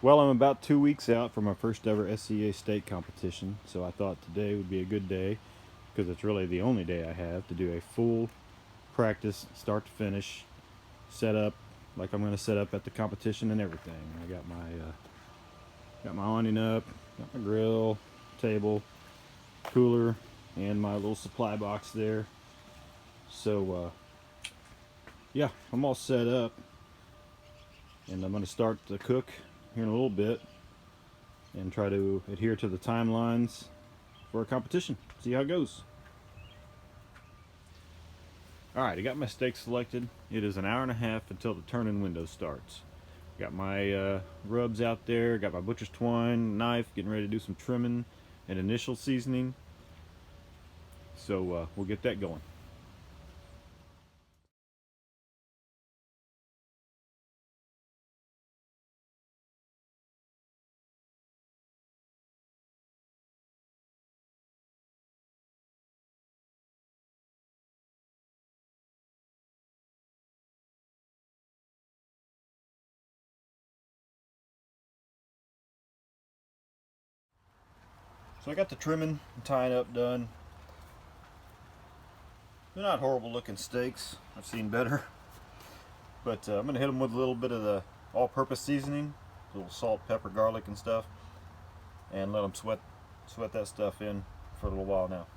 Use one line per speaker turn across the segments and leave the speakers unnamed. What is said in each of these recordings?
Well, I'm about 2 weeks out from my first ever SCA state competition, so I thought today would be a good day because it's really the only day I have to do a full practice, start to finish, set up like I'm going to set up at the competition and everything. I got my awning up, got my grill, table, cooler, and my little supply box there. So yeah, I'm all set up, and I'm going to start to cook here in a little bit and try to adhere to the timelines for a competition. See how it goes. Alright, I got my steak selected. It is an hour and a half until the turn-in window starts. Got my rubs out there, got my butcher's twine, knife, getting ready to do some trimming and initial seasoning. So we'll get that going. So I got the trimming and tying up done. They're not horrible looking steaks. I've seen better. But I'm going to hit them with a little bit of the all-purpose seasoning, a little salt, pepper, garlic and stuff, and let them sweat that stuff in for a little while now.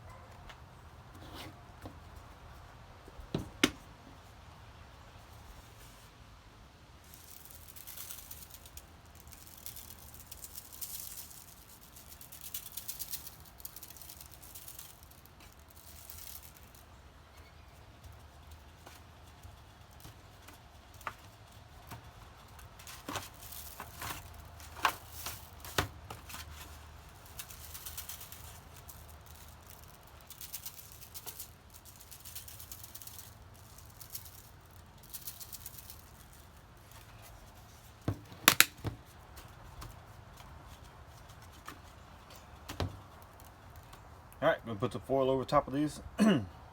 Alright, I'm going to put the foil over top of these, put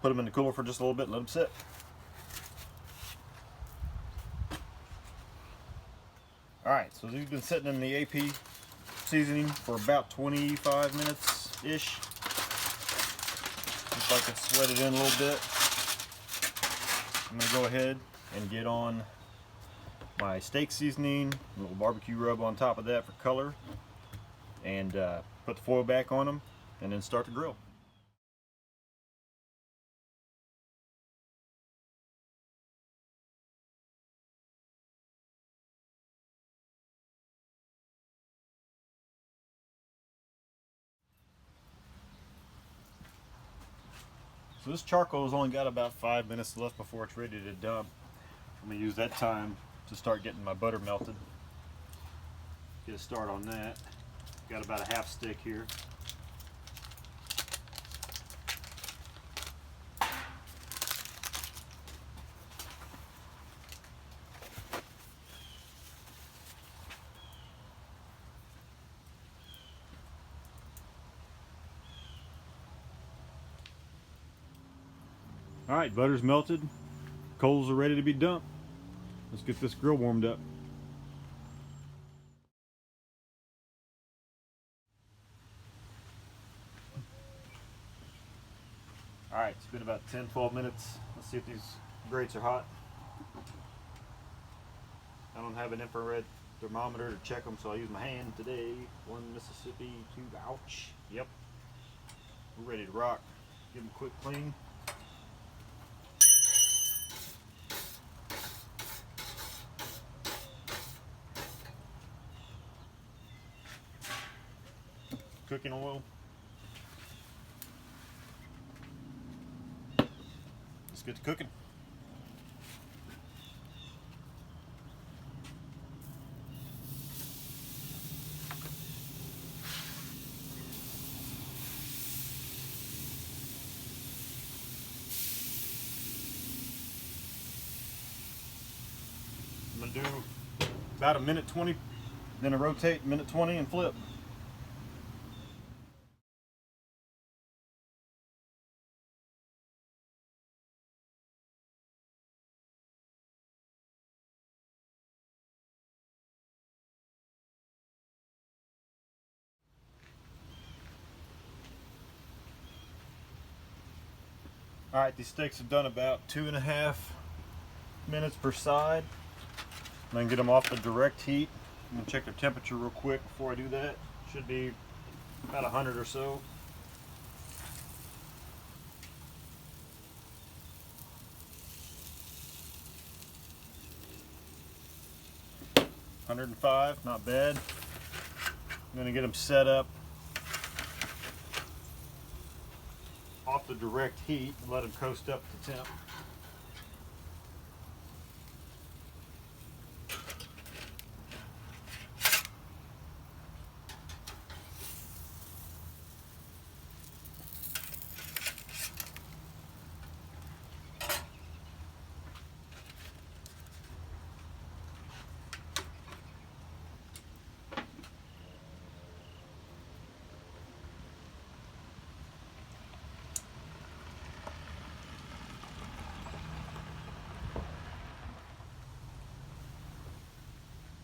them in the cooler for just a little bit and let them sit. Alright, so these have been sitting in the AP seasoning for about 25 minutes-ish. Looks like it's sweated in a little bit. I'm going to go ahead and get on my steak seasoning, a little barbecue rub on top of that for color, and put the foil back on them, and then start the grill. So this charcoal's only got about 5 minutes left before it's ready to dump. I'm going to use that time to start getting my butter melted. Get a start on that. Got about a half stick here. Alright, butter's melted. Coals are ready to be dumped. Let's get this grill warmed up. Alright, it's been about 10-12 minutes. Let's see if these grates are hot. I don't have an infrared thermometer to check them, so I'll use my hand today. 1 Mississippi, 2 ouch. Yep. We're ready to rock. Give them a quick clean. Cooking oil. Let's get to cooking. I'm gonna do about a minute 20, then I rotate minute 20 and flip. Alright, these steaks have done about 2.5 minutes per side. I'm going to get them off the direct heat. I'm going to check their temperature real quick before I do that. Should be about 100 or so. $105, not bad. I'm going to get them set up off the direct heat and let them coast up to temp.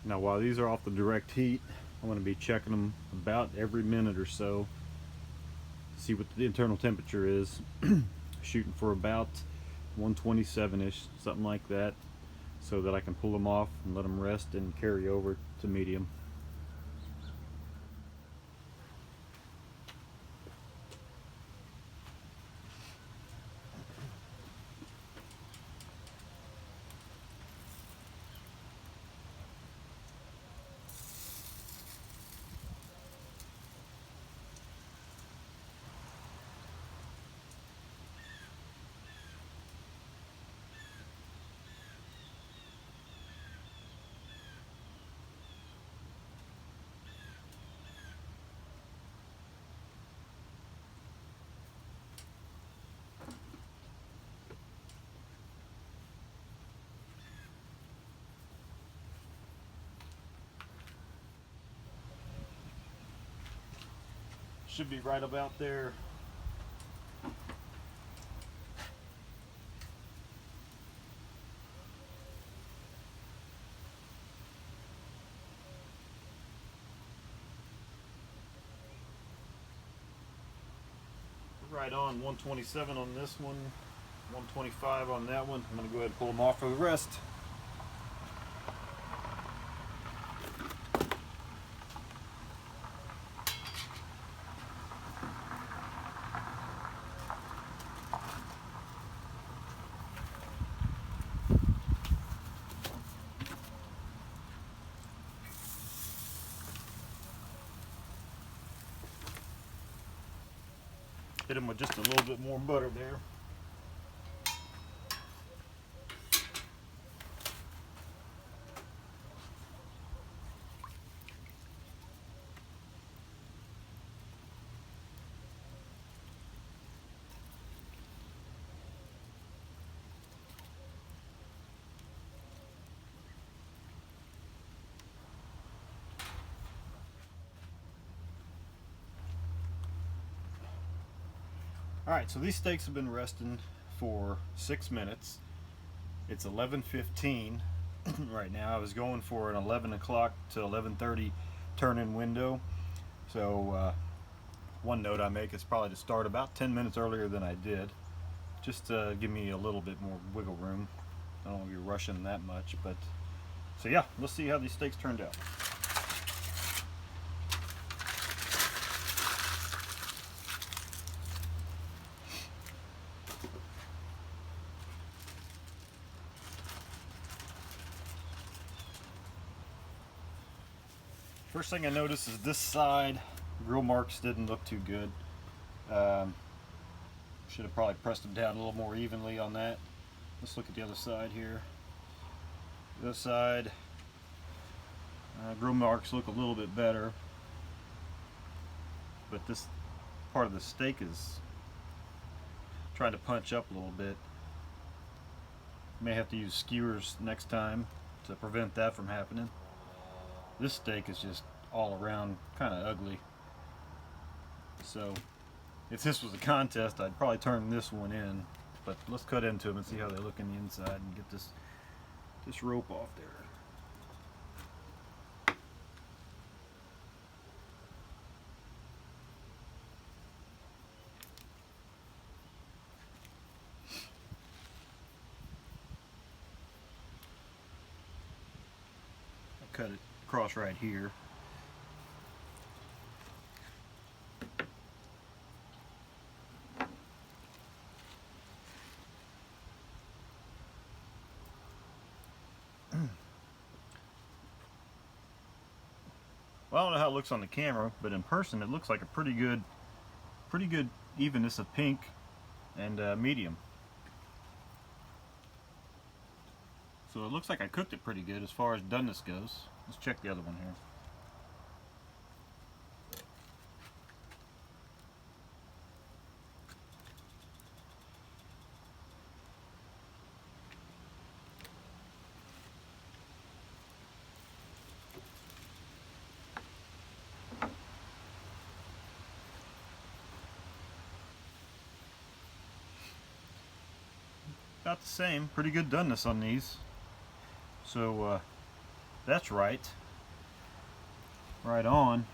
Now while these are off the direct heat, I'm going to be checking them about every minute or so to see what the internal temperature is. Shooting for about 127-ish, something like that, so that I can pull them off and let them rest and carry over to medium. Should be right about there. Right on 127 on this one, 125 on that one. I'm going to go ahead and pull them off for the rest. Hit them with just a little bit more butter there. Alright, so these steaks have been resting for 6 minutes. It's 11:15 right now. I was going for an 11 o'clock to 11:30 turn-in window. So one note I make is probably to start about 10 minutes earlier than I did, just to give me a little bit more wiggle room. I don't want to be rushing that much, but so yeah, let's see how these steaks turned out. First thing I noticed is this side grill marks didn't look too good. Should have probably pressed them down a little more evenly on that. Let's look at the other side here. This side, grill marks look a little bit better, but this part of the steak is trying to punch up a little bit. May have to use skewers next time to prevent that from happening. This steak is just all around kind of ugly. So if this was a contest, I'd probably turn this one in. But let's cut into them and see how they look in the inside and get this rope off there. cut it across right here. Well, I don't know how it looks on the camera, but in person it looks like a pretty good evenness of pink and medium. So it looks like I cooked it pretty good as far as doneness goes. Let's check the other one here. About the same, pretty good doneness on these. So that's right on.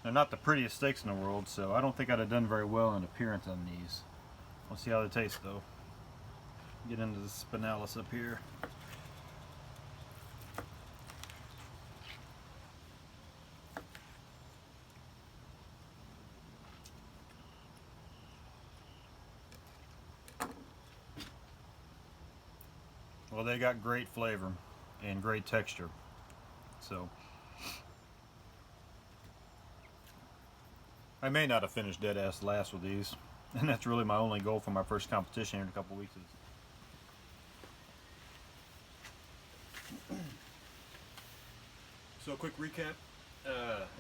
They're not the prettiest steaks in the world, so I don't think I'd have done very well in appearance on these. We'll see how they taste though. Get into the spinalis up here. Well, they got great flavor and great texture. So I may not have finished dead ass last with these, and that's really my only goal for my first competition here in a couple weeks. So a quick recap.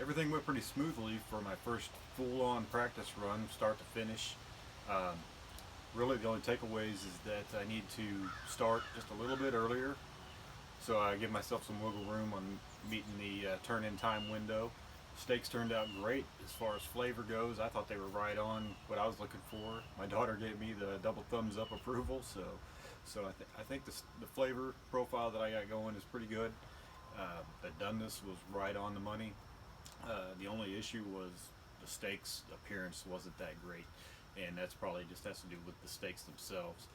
Everything went pretty smoothly for my first full-on practice run, start to finish. Really the only takeaways is that I need to start just a little bit earlier, so I give myself some wiggle room on meeting the turn-in time window. Steaks turned out great as far as flavor goes. I thought they were right on what I was looking for. My daughter gave me the double thumbs up approval, so I think the flavor profile that I got going is pretty good. The doneness was right on the money. The only issue was the steaks appearance wasn't that great, and that's probably just has to do with the steaks themselves,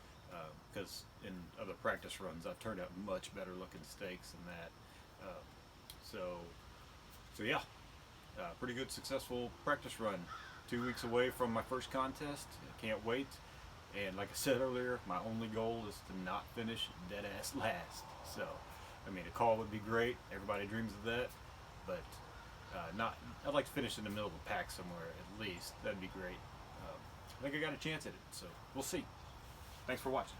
because in other practice runs I've turned out much better looking steaks than that. So yeah, pretty good successful practice run. 2 weeks away from my first contest. I can't wait, and like I said earlier, my only goal is to not finish dead ass last. So I mean, a call would be great, everybody dreams of that, but I'd like to finish in the middle of the pack somewhere at least. That'd be great. I think I got a chance at it, so we'll see. Thanks for watching.